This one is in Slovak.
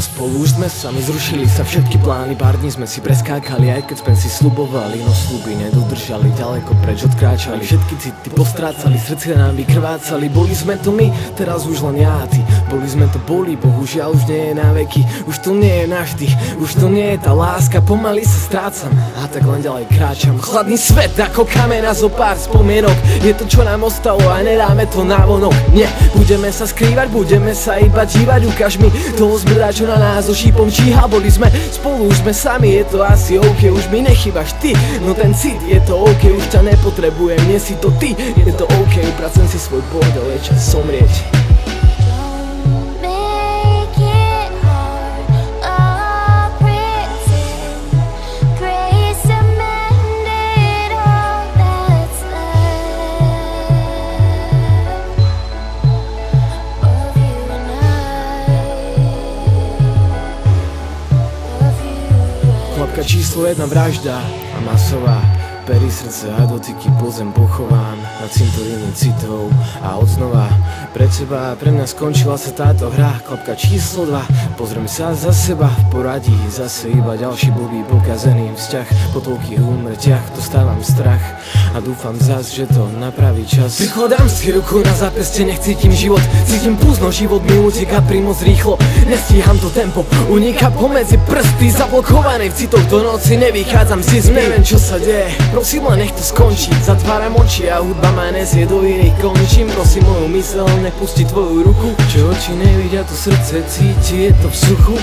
sme spolu, už sme sami zrušili sa všetky plány. Pár dní sme si preskákali, aj keď sme si slubovali, no sľuby nedodržali, ďaleko preč odkráčali. Všetky city postrácali, srdce nám vykrvácali. Boli sme to my, teraz už len ja a ty. Boli sme to boli, bohužiaľ už nie je na veky. Už to nie je navždy, už to nie je tá láska. Pomaly sa strácam a tak len ďalej kráčam. Chladný svet ako kameň a zo pár spomienok. Je to čo nám ostalo a nedáme to návonok. Nie, budeme sa skrývať, budeme sa iba dívať. Ukáž mi toho zmrdá, čo na nás so šípom číha. Boli sme spolu, už sme sami, je to asi OK. Už mi nechýbaš ty, no ten cit, je to OK. Už ťa nepotrebujem, nie si to ty, je to OK. Upracujem si svoj bordel, je čas somrieť. Klapka číslo 1 vražda a masová. Pery srdce a dotyky po zem pochovám na cintoríne citov a odznova pred seba a pre mňa skončila sa táto hra. Klapka číslo 2, pozriem sa za seba v poradí, zase iba ďalší blbý pokazený vzťah. Po toľkých úmrtiach dostávam strach a dúfam zas, že to napraví čas. Prikladám si ruku na zápeste, nechcítim život, cítim púzno, život mi uteká primoc rýchlo. Nestíham to tempo, uniká pomedzi prsty, zablokované v citoch do noci, nevychádzam z izmy. Neviem čo sa deje, prosím len nech to skončí. Zatváram oči a hudba ma nesie do iných končím. Prosím moju myseľ, nepusti tvoju ruku. Čo oči nevidia, to srdce cíti, je to v suchu.